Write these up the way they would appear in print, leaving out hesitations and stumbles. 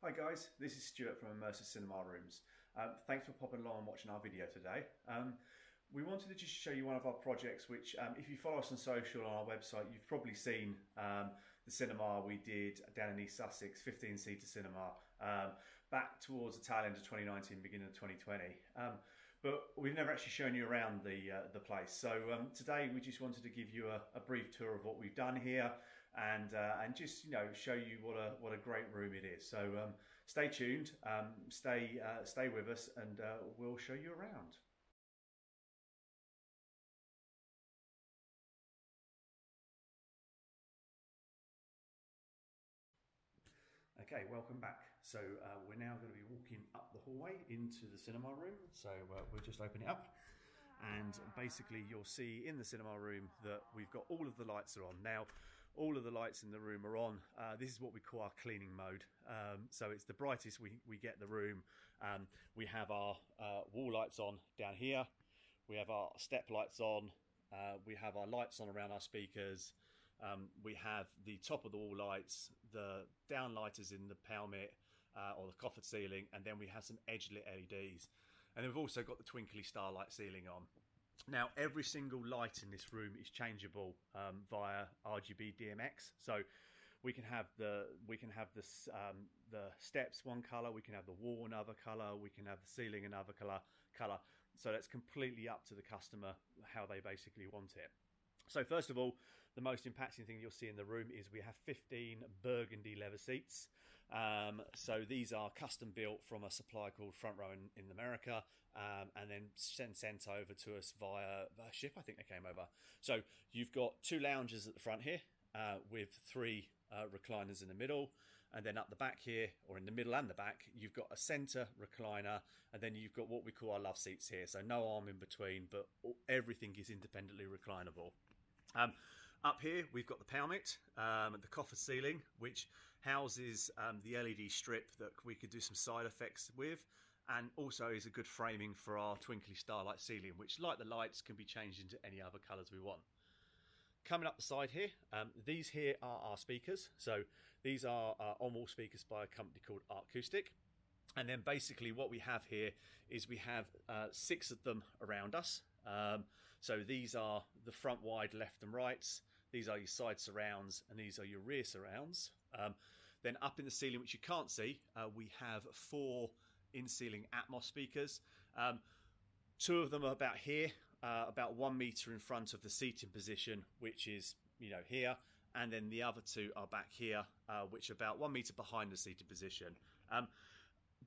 Hi guys, this is Stuart from Immersive Cinema Rooms. Thanks for popping along and watching our video today. We wanted to just show you one of our projects which, if you follow us on social on our website, you've probably seen the cinema we did down in East Sussex, 15-seater cinema, back towards the tail end of 2019, beginning of 2020. But we've never actually shown you around the place. So today we just wanted to give you a brief tour of what we've done here and just show you what a great room it is. So stay tuned, stay with us, and we'll show you around. Okay, welcome back. So we're now going to be walking up the hallway into the cinema room. So we'll just open it up, and basically you'll see in the cinema room that we've got all of the lights are on. Now, all of the lights in the room are on. This is what we call our cleaning mode. So it's the brightest we get the room. We have our wall lights on down here. We have our step lights on. We have our lights on around our speakers. We have the top of the wall lights, the downlighters in the pelmet or the coffered ceiling, and then we have some edge lit LEDs. And then we've also got the twinkly starlight ceiling on. Now, every single light in this room is changeable via RGB DMX. So we can have the steps one color, we can have the wall another color, we can have the ceiling another color. So that's completely up to the customer how they basically want it. So first of all, the most impacting thing you'll see in the room is we have 15 Burgundy leather seats. So these are custom built from a supplier called Front Row in America, and then sent over to us via ship. I think they came over. So you've got two lounges at the front here with three recliners in the middle, and then up the back here, or in the middle and the back, you've got a center recliner, and then you've got what we call our love seats here. So no arm in between, but everything is independently reclinable. Up here we've got the pelmet, the coffer ceiling, which houses the LED strip that we could do some side effects with, and also is a good framing for our twinkly starlight ceiling, which, like the lights, can be changed into any other colours we want. Coming up the side here, these here are our speakers. So these are on-wall speakers by a company called Artcoustic. And then basically what we have here is we have 6 of them around us. So these are the front wide left and rights, these are your side surrounds, and these are your rear surrounds. Then up in the ceiling, which you can't see, we have 4 in-ceiling Atmos speakers. 2 of them are about here, about 1 meter in front of the seating position, which is here, and then the other 2 are back here, which are about 1 meter behind the seating position.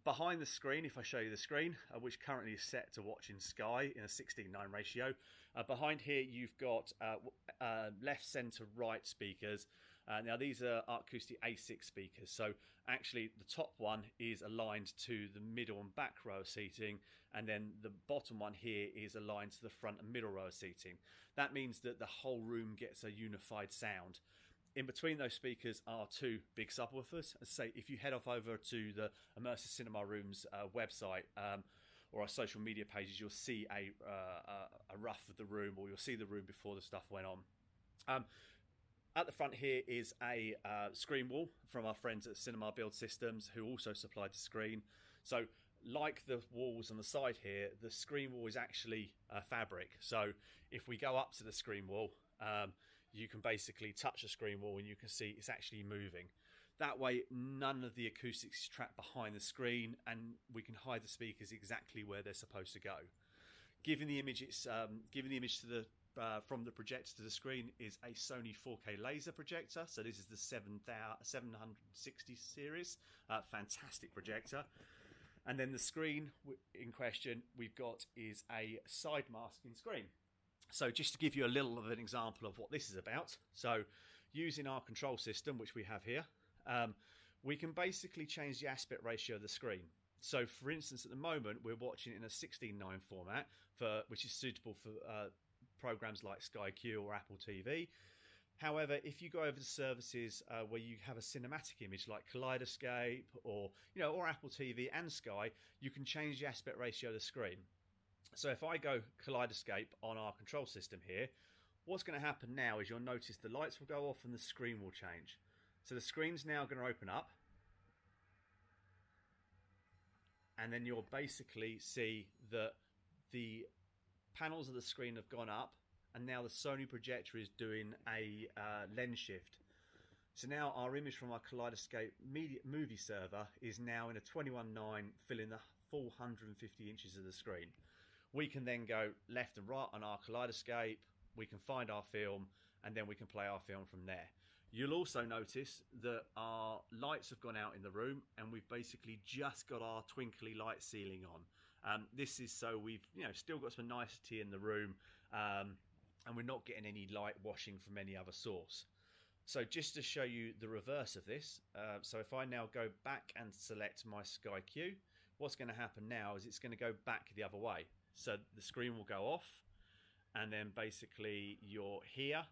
Behind the screen, if I show you the screen, which currently is set to watching Sky in a 16:9 ratio, behind here you've got left, centre, right speakers. Now these are Artcoustic A6 speakers, so actually the top one is aligned to the middle and back row of seating, and then the bottom one here is aligned to the front and middle row of seating. That means that the whole room gets a unified sound. In between those speakers are 2 big subwoofers. As I say, if you head off over to the Immersive Cinema Rooms website or our social media pages, you'll see a rough of the room, or you'll see the room before the stuff went on. At the front here is a screen wall from our friends at Cinema Build Systems, who also supplied the screen. So like the walls on the side here, the screen wall is actually fabric. So if we go up to the screen wall, you can basically touch the screen wall and you can see it's actually moving. That way none of the acoustics is trapped behind the screen, and we can hide the speakers exactly where they're supposed to go. Giving the image to the from the projector to the screen is a Sony 4K laser projector. So this is the 760 series, fantastic projector. And then the screen in question we've got is a side masking screen. So just to give you a little of an example of what this is about, so using our control system, which we have here, we can basically change the aspect ratio of the screen. So for instance, at the moment we're watching it in a 16:9 format, which is suitable for programs like Sky Q or Apple TV. However, if you go over to services where you have a cinematic image like Kaleidoscope or Apple TV and Sky, you can change the aspect ratio of the screen. So if I go Kaleidoscope on our control system here, what's going to happen now is you'll notice the lights will go off and the screen will change. So the screen's now going to open up, and then you'll basically see that the panels of the screen have gone up, and now the Sony projector is doing a lens shift. So now our image from our Kaleidoscope movie server is now in a 21:9, filling the full 150 inches of the screen. We can then go left and right on our Kaleidoscope, we can find our film, and then we can play our film from there. You'll also notice that our lights have gone out in the room, and we've basically just got our twinkly light ceiling on. This is so we've still got some nicety in the room, and we're not getting any light washing from any other source. So just to show you the reverse of this, so if I now go back and select my Sky Q, what's going to happen now is it's going to go back the other way. So the screen will go off, and then basically you're here,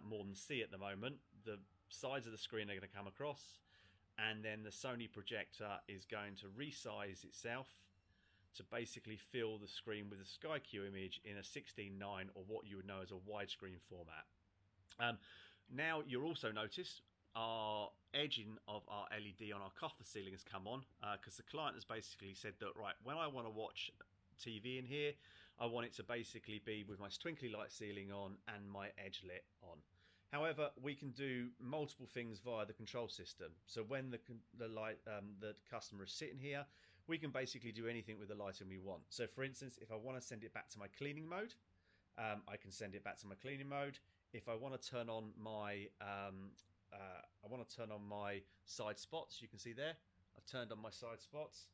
more than C at the moment. The sides of the screen are going to come across, and then the Sony projector is going to resize itself to basically fill the screen with a Sky Q image in a 16:9, or what you would know as a widescreen format. Now you'll also notice our edging of our LED on our coffer ceiling has come on, because the client has basically said that, right, when I want to watch TV in here, I want it to basically be with my twinkly light ceiling on and my edge lit on. However, we can do multiple things via the control system. So when the customer is sitting here, we can basically do anything with the lighting we want. So for instance, if I want to send it back to my cleaning mode, I can send it back to my cleaning mode. If I want to turn on my side spots, you can see there, I've turned on my side spots,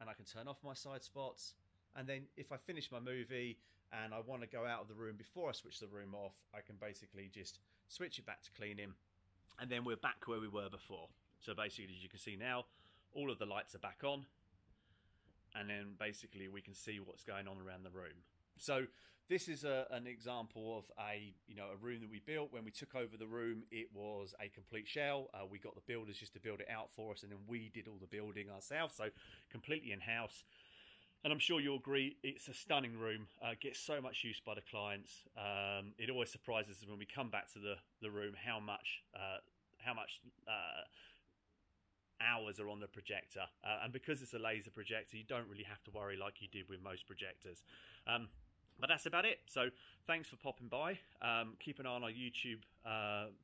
and I can turn off my side spots. And then if I finish my movie and I want to go out of the room before I switch the room off, I can basically just switch it back to cleaning, and then we're back where we were before. So basically, as you can see now, all of the lights are back on, and then basically we can see what's going on around the room. So this is an example of a room that we built. When we took over the room, it was a complete shell. We got the builders just to build it out for us, and then we did all the building ourselves, so completely in-house. And I'm sure you'll agree, it's a stunning room. Gets so much use by the clients. It always surprises us when we come back to the room how much hours are on the projector. And because it's a laser projector, you don't really have to worry like you did with most projectors. But that's about it. So thanks for popping by. Keep an eye on our YouTube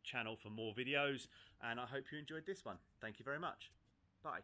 channel for more videos, and I hope you enjoyed this one. Thank you very much. Bye.